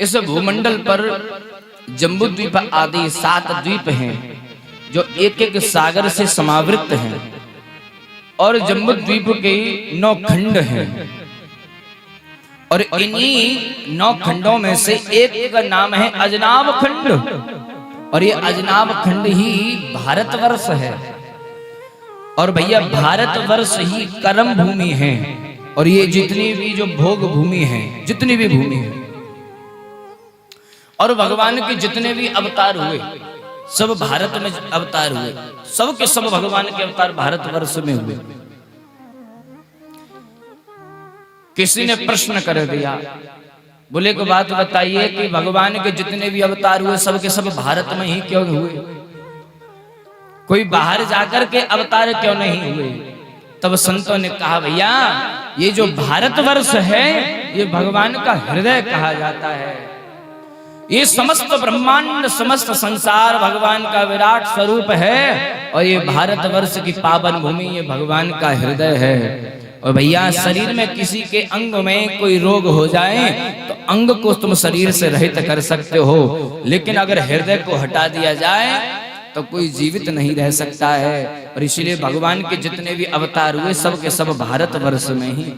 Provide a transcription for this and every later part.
इस भूमंडल पर जम्बूद्वीप आदि 7 द्वीप हैं जो एक एक सागर से समावृत हैं और जम्बूद्वीप के 9 खंड हैं और इन्हीं 9 खंडों में से एक का नाम है अजनाब खंड और ये अजनाब खंड ही भारतवर्ष है। और भैया भारतवर्ष ही कर्म भूमि है और ये जितनी भी जो भोग भूमि है, जितनी भी भूमि है और भगवान के जितने भी अवतार हुए सब भारत में अवतार हुए, सब के सब भगवान के अवतार भारतवर्ष में हुए। किसी ने प्रश्न कर दिया, बोले को बात बताइए कि भगवान के जितने भी अवतार हुए सब के सब भारत में ही क्यों हुए, कोई बाहर जाकर के अवतार क्यों नहीं हुए? तब संतों ने कहा भैया ये जो भारतवर्ष है ये भगवान का हृदय कहा जाता है। ये समस्त ब्रह्मांड समस्त संसार भगवान का विराट स्वरूप है और ये भारतवर्ष की पावन भूमि ये भगवान का हृदय है। और भैया शरीर में किसी के अंग में कोई रोग हो जाए तो अंग को तुम शरीर से रहित कर सकते हो, लेकिन अगर हृदय को हटा दिया जाए तो कोई जीवित नहीं रह सकता है। और इसलिए भगवान के जितने भी अवतार हुए सब के सब भारतवर्ष में ही।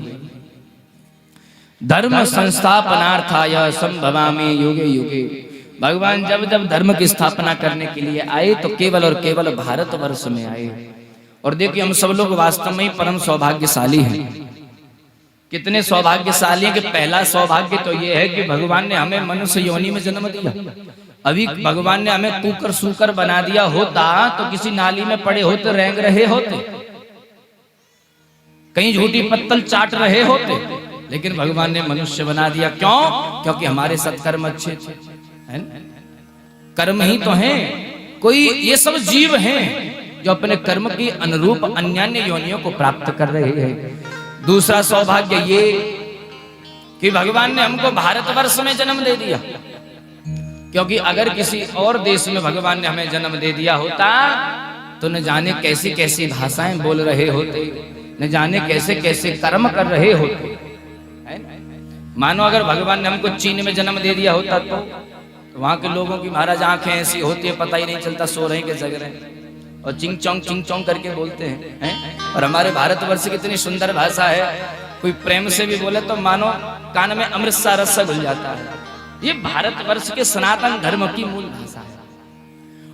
धर्म संस्थापनार्थाय संभवामि युगे युगे, भगवान जब जब धर्म की स्थापना करने के लिए आए तो केवल और केवल भारतवर्ष में आए। और देखिए हम सब लोग वास्तव में ही परम सौभाग्यशाली हैं। कितने सौभाग्यशाली हैं कि पहला सौभाग्य तो ये है कि भगवान ने हमें मनुष्य योनि में जन्म दिया। अभी भगवान ने हमें कुकर सूकर बना दिया होता तो किसी नाली में पड़े होते रेंग रहे होते, कहीं झूठी पत्तल चाट रहे होते, लेकिन भगवान ने मनुष्य बना दिया। क्यों? क्योंकि हमारे सत्कर्म अच्छे थे, कर्म ही तो हैं। कोई ये सब जीव हैं जो अपने कर्म की अनुरूप अन्य योनियों को प्राप्त कर रहे हैं। दूसरा सौभाग्य ये कि भगवान ने हमको भारतवर्ष में जन्म दे दिया, क्योंकि अगर किसी और देश में भगवान ने हमें जन्म दे दिया होता तो न जाने कैसी कैसी भाषाएं बोल रहे होते, न जाने कैसे कैसे कर्म कर रहे होते। मानो अगर भगवान ने हमको चीन में जन्म दे दिया होता तो वहां के लोगों की महाराज आंखें ऐसी होती है पता ही नहीं चलता सो रहे के जग रहे और चिंग चोंग करके बोलते हैं। और हमारे भारतवर्ष की इतनी सुंदर भाषा है, कोई प्रेम से भी बोले तो मानो कान में अमृत सा रस घुल जाता है। ये भारतवर्ष के सनातन धर्म की मूल भाषा है।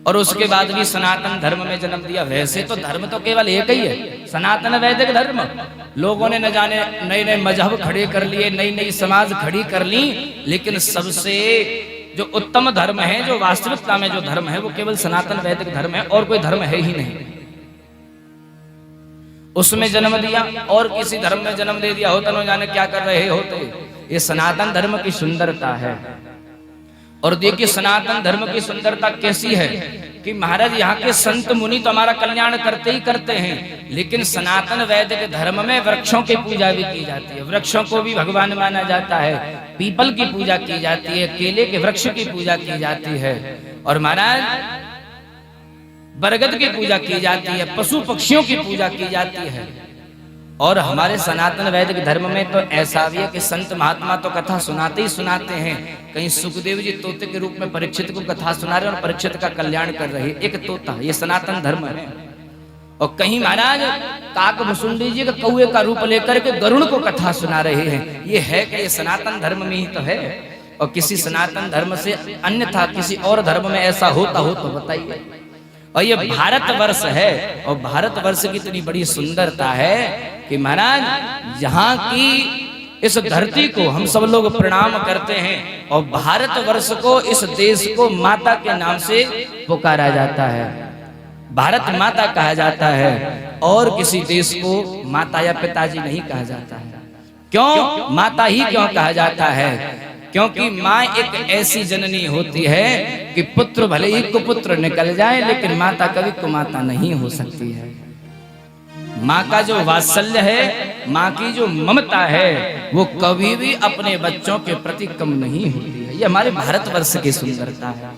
और उसके बाद भी सनातन धर्म में जन्म दिया। वैसे तो धर्म तो केवल एक ही है, सनातन वैदिक धर्म। लोगों ने न जाने नए नए मजहब खड़े कर लिए, नई नई समाज खड़ी कर ली, लेकिन सबसे जो उत्तम धर्म है, जो वास्तविकता में जो धर्म है वो केवल सनातन वैदिक धर्म है और कोई धर्म है ही नहीं। उसमें जन्म दिया और किसी धर्म में जन्म दे दिया होता न जाने क्या कर रहे होते। ये सनातन धर्म की सुंदरता है। और देखिए सनातन धर्म की सुंदरता कैसी है कि महाराज यहाँ के संत मुनि तो हमारा कल्याण करते ही करते हैं, लेकिन सनातन वैदिक धर्म में वृक्षों की पूजा भी की जाती है। वृक्षों को भी भगवान माना जाता है, पीपल की पूजा की जाती है, केले के वृक्ष की पूजा की जाती है और महाराज बरगद की पूजा की जाती है, पशु पक्षियों की पूजा की जाती है। और हमारे सनातन वैदिक धर्म में तो ऐसा भी है कि संत महात्मा तो कथा सुनाते ही सुनाते हैं। कहीं सुखदेव जी तोते के रूप में परीक्षित को कथा सुना रहे और परीक्षित का कल्याण कर रहे, एक तोता, ये सनातन धर्म है। और कहीं महाराज काक भुसुंडी जी का कौए का रूप लेकर के गरुड़ को कथा सुना रहे हैं। ये है कि ये सनातन धर्म में ही तो है। और किसी सनातन धर्म से अन्यथा किसी और धर्म में ऐसा होता हो तो बताइए। और ये भारतवर्ष है और भारतवर्ष की इतनी बड़ी सुंदरता है कि महाराज यहाँ की इस धरती को हम सब लोग प्रणाम करते हैं और भारतवर्ष को, इस देश को माता के नाम से पुकारा जाता है, भारत माता कहा जाता है। और किसी देश को माता या पिताजी नहीं कहा जाता है। क्यों माता ही क्यों कहा जाता है? क्योंकि माँ एक ऐसी जननी होती है कि पुत्र भले ही कुपुत्र निकल जाए लेकिन माता कभी कुमाता नहीं हो सकती है। माँ का जो वात्सल्य है, माँ की जो ममता है वो कभी भी अपने बच्चों के प्रति कम नहीं होती है। ये हमारे भारतवर्ष की सुंदरता है।